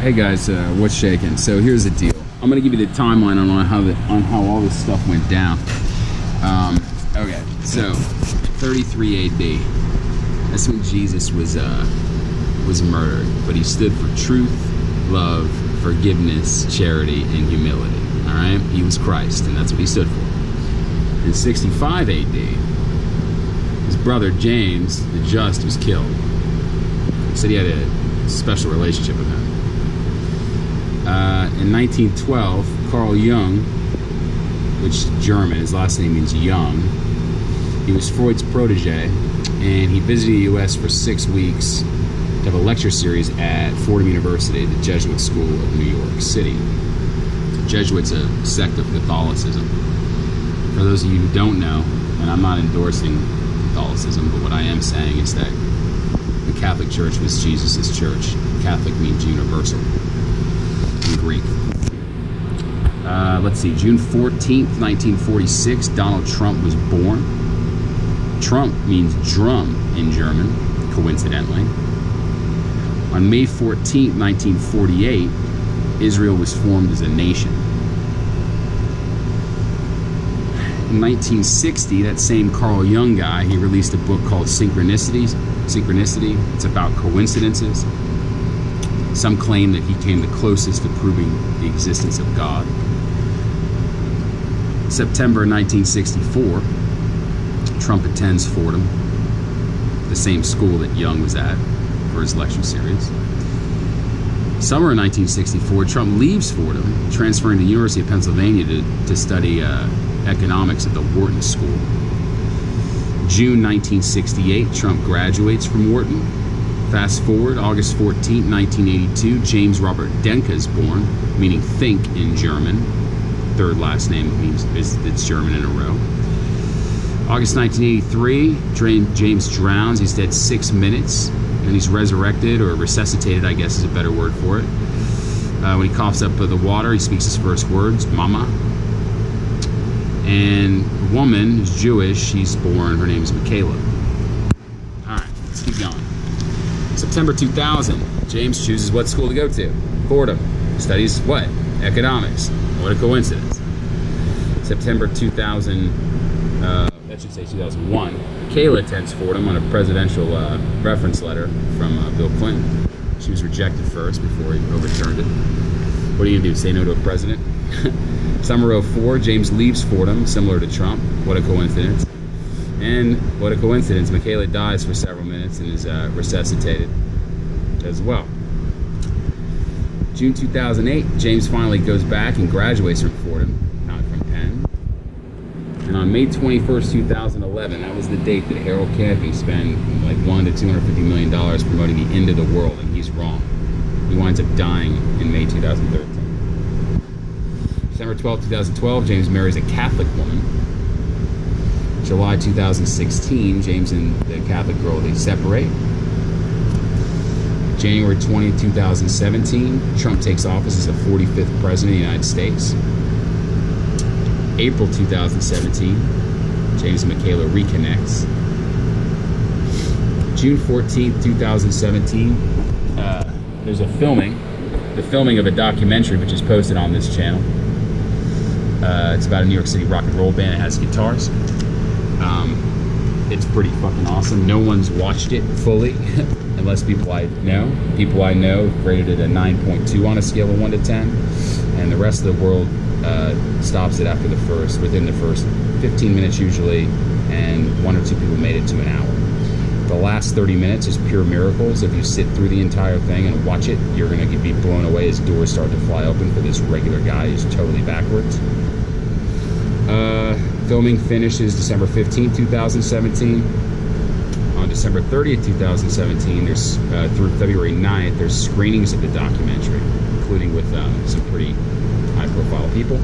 Hey guys, what's shaking? So here's the deal. I'm gonna give you the timeline on how all this stuff went down. Okay, so 33 AD. That's when Jesus was murdered, but he stood for truth, love, forgiveness, charity, and humility. All right, he was Christ, and that's what he stood for. In 65 AD, his brother James, the Just, was killed. He said he had a special relationship with him. In 1912, Carl Jung, which is German, his last name means young, he was Freud's protege, and he visited the U.S. for 6 weeks to have a lecture series at Fordham University, the Jesuit School of New York City. The Jesuits are a sect of Catholicism. For those of you who don't know, and I'm not endorsing Catholicism, but what I am saying is that the Catholic Church was Jesus' church. Catholic means universal in Greek. Let's see, June 14th, 1946, Donald Trump was born. Trump means drum in German, coincidentally. On May 14th, 1948, Israel was formed as a nation. In 1960, that same Carl Jung guy, he released a book called Synchronicity. It's about coincidences. Some claim that he came the closest to proving the existence of God. September 1964, Trump attends Fordham, the same school that Jung was at for his lecture series. Summer 1964, Trump leaves Fordham, transferring to the University of Pennsylvania to study economics at the Wharton School. June 1968, Trump graduates from Wharton. Fast forward, August 14, 1982, James Robert Denke is born, meaning think in German. Third last name means it's German in a row. August 1983, James drowns. He's dead 6 minutes, and he's resurrected, or resuscitated, I guess is a better word for it. When he coughs up the water, he speaks his first words, Mama. And a woman who's Jewish, she's born, her name is Michaela. All right, let's keep going. September 2000, James chooses what school to go to. Fordham. Studies what? Economics. What a coincidence. September 2000, that should say 2001, Michaela attends Fordham on a presidential reference letter from Bill Clinton. She was rejected first before he overturned it. What are you gonna do, say no to a president? Summer 04, James leaves Fordham, similar to Trump. What a coincidence. And what a coincidence, Michaela dies for several minutes and is resuscitated as well. June 2008, James finally goes back and graduates from Fordham, not from Penn. And on May 21st, 2011, that was the date that Harold Camping spent like $100 to $250 million promoting the end of the world, and he's wrong. He winds up dying in May 2013. December 12, 2012, James marries a Catholic woman. July 2016, James and the Catholic girl, they separate. January 20, 2017, Trump takes office as the 45th president of the United States. April 2017, James and Michaela reconnects. June 14, 2017, there's the filming of a documentary which is posted on this channel. It's about a New York City rock and roll band. It has guitars. It's pretty fucking awesome. No one's watched it fully, unless people I know. People I know rated it a 9.2 on a scale of 1 to 10, and the rest of the world stops it after within the first 15 minutes usually, and 1 or 2 people made it to an hour. The last 30 minutes is pure miracles. If you sit through the entire thing and watch it, you're going to be blown away as doors start to fly open for this regular guy who's totally backwards. Filming finishes December 15, 2017. On December 30th, 2017, there's through February 9th, there's screenings of the documentary, including with some pretty high-profile people.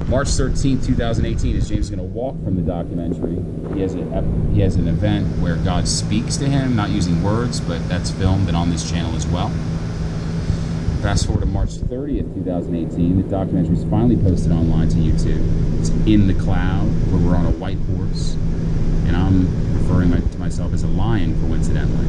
March 13th, 2018, is James going to walk from the documentary. He has an event where God speaks to him, not using words, but that's filmed and on this channel as well. Fast forward to March 30th, 2018, the documentary is finally posted online to YouTube. It's In the Cloud, where we're on a white horse, and I'm referring to myself as a lion, coincidentally,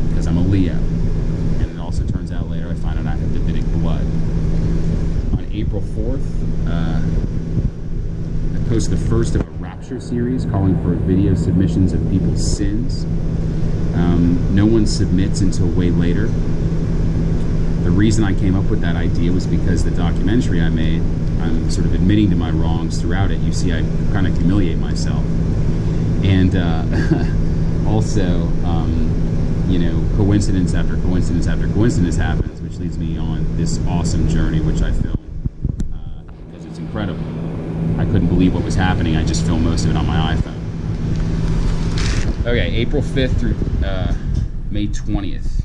because I'm a Leo. And it also turns out later 4th, I posted the first of a Rapture series calling for video submissions of people's sins. No one submits until way later. The reason I came up with that idea was because the documentary I made, I'm sort of admitting to my wrongs throughout it. You see, I kind of humiliate myself. And also, you know, coincidence after coincidence after coincidence happens, which leads me on this awesome journey, which I filmed because it's incredible. I couldn't believe what was happening. I just filmed most of it on my iPhone. Okay, April 5th through May 20th.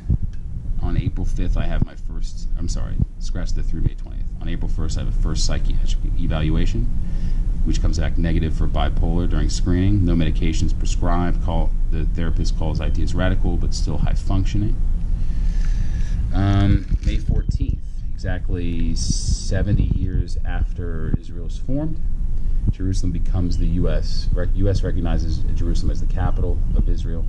On April 5th, I have my first, I'm sorry, scratch the through May 20th. On April 1st, I have a first psychiatric evaluation, which comes back negative for bipolar during screening. No medications prescribed. The therapist calls ideas radical, but still high functioning. May 14th, exactly 70 years after Israel is formed, Jerusalem becomes the U.S. U.S. recognizes Jerusalem as the capital of Israel.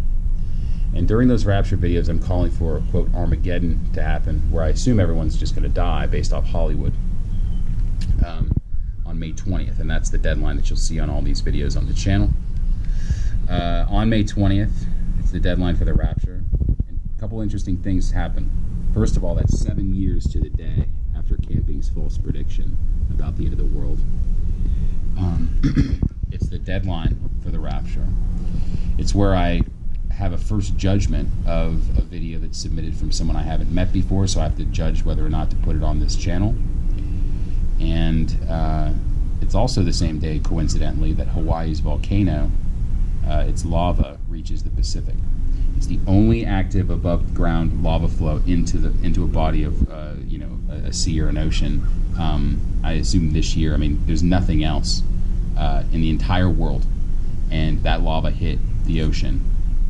And during those Rapture videos, I'm calling for, quote, Armageddon to happen, where I assume everyone's just going to die based off Hollywood, on May 20th. And that's the deadline that you'll see on all these videos on the channel. On May 20th, it's the deadline for the Rapture. And a couple interesting things happen. First of all, that's 7 years to the day after Camping's false prediction about the end of the world. It's the deadline for the Rapture. It's where I have a first judgment of a video that's submitted from someone I haven't met before, so I have to judge whether or not to put it on this channel. And it's also the same day, coincidentally, that Hawaii's volcano, its lava reaches the Pacific. It's the only active above ground lava flow into a body of you know, a sea or an ocean. I assume this year. I mean, there's nothing else in the entire world, and that lava hit the ocean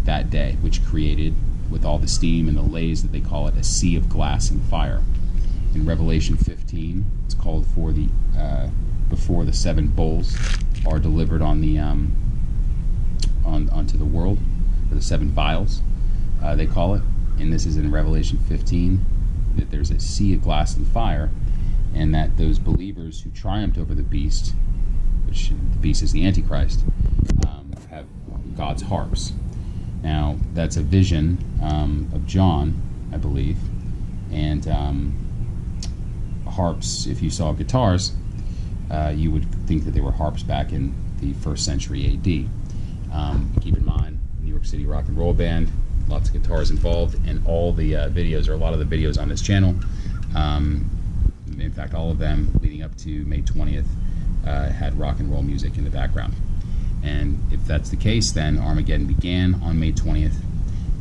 that day, which created, with all the steam and the lays that they call it, a sea of glass and fire. In Revelation 15, it's called for the before the 7 bowls are delivered on the onto the world, or the 7 vials, they call it. And this is in Revelation 15, that there's a sea of glass and fire, and that those believers who triumphed over the beast, which the beast is the Antichrist, have God's harps. Now, that's a vision of John, I believe, and harps, if you saw guitars, you would think that they were harps back in the 1st century AD. Keep in mind, New York City rock and roll band, lots of guitars involved, and all the videos, or a lot of the videos on this channel, in fact, all of them leading up to May 20th, had rock and roll music in the background. And if that's the case, then Armageddon began on May 20th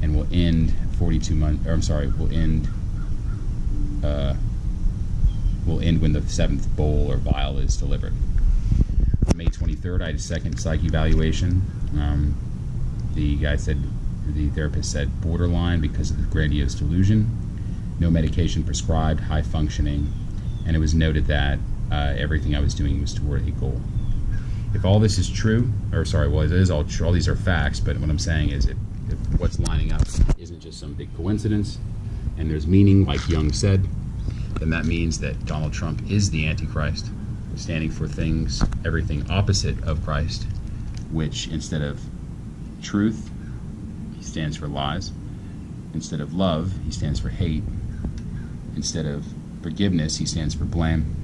and will end 42 months, or I'm sorry, will end when the 7th bowl or vial is delivered. On May 23rd, I had a second psych evaluation. The therapist said borderline because of the grandiose delusion, no medication prescribed, high functioning, and it was noted that everything I was doing was toward a goal. If all this is true, or sorry, well, it is all true, all these are facts, but what I'm saying is if what's lining up isn't just some big coincidence, and there's meaning, like Young said, then that means that Donald Trump is the Antichrist, standing for things, everything opposite of Christ, which instead of truth, he stands for lies. Instead of love, he stands for hate. Instead of forgiveness, he stands for blame.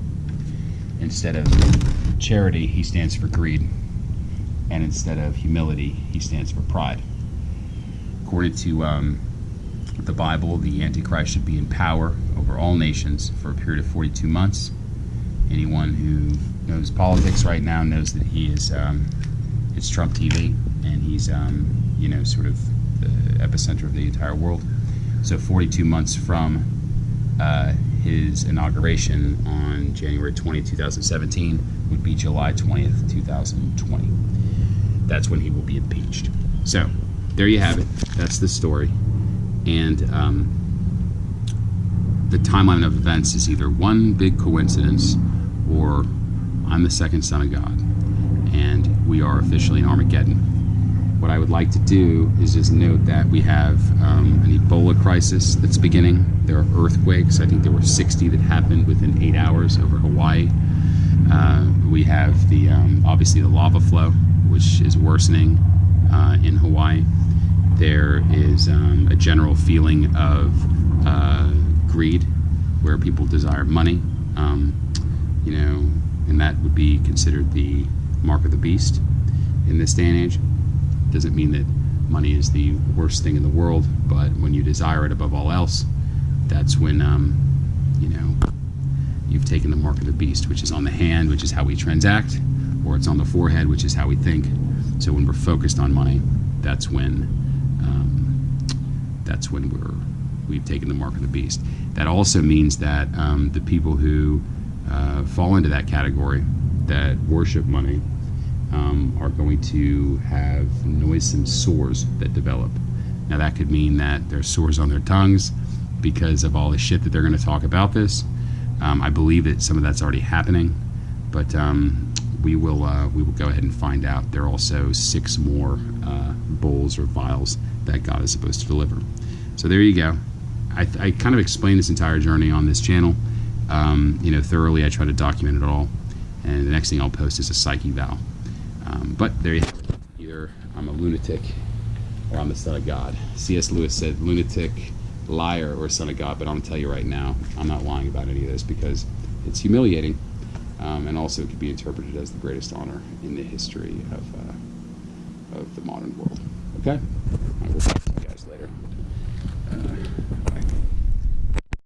Instead of charity, he stands for greed. And instead of humility, he stands for pride. According to the Bible, the Antichrist should be in power over all nations for a period of 42 months. Anyone who knows politics right now knows that he is, it's Trump TV, and he's, you know, sort of the epicenter of the entire world. So 42 months from his inauguration on January 20, 2017 would be July 20th, 2020. That's when he will be impeached. So there you have it. That's the story. And the timeline of events is either one big coincidence or I'm the second son of God and we are officially in Armageddon. What I would like to do is just note that we have an Ebola crisis that's beginning. There are earthquakes. I think there were 60 that happened within 8 hours over Hawaii. We have the obviously the lava flow, which is worsening in Hawaii. There is a general feeling of greed, where people desire money, and that would be considered the mark of the beast in this day and age. Doesn't mean that money is the worst thing in the world, but when you desire it above all else, that's when you've taken the mark of the beast, which is on the hand, which is how we transact, or it's on the forehead, which is how we think. So when we're focused on money, that's when we've taken the mark of the beast. That also means that the people who fall into that category, that worship money, are going to have noisome sores that develop. Now that could mean that there's sores on their tongues because of all the shit that they're going to talk about this. I believe that some of that's already happening, but we will go ahead and find out. There are also 6 more bowls or vials that God is supposed to deliver. So there you go. I kind of explained this entire journey on this channel, thoroughly. I try to document it all, and the next thing I'll post is a psyche vow. But there you have it. Either I'm a lunatic or I'm the son of God. C.S. Lewis said lunatic, liar, or son of God, but I'm going to tell you right now, I'm not lying about any of this because it's humiliating, and also it could be interpreted as the greatest honor in the history of the modern world. Okay? I will talk to you guys later.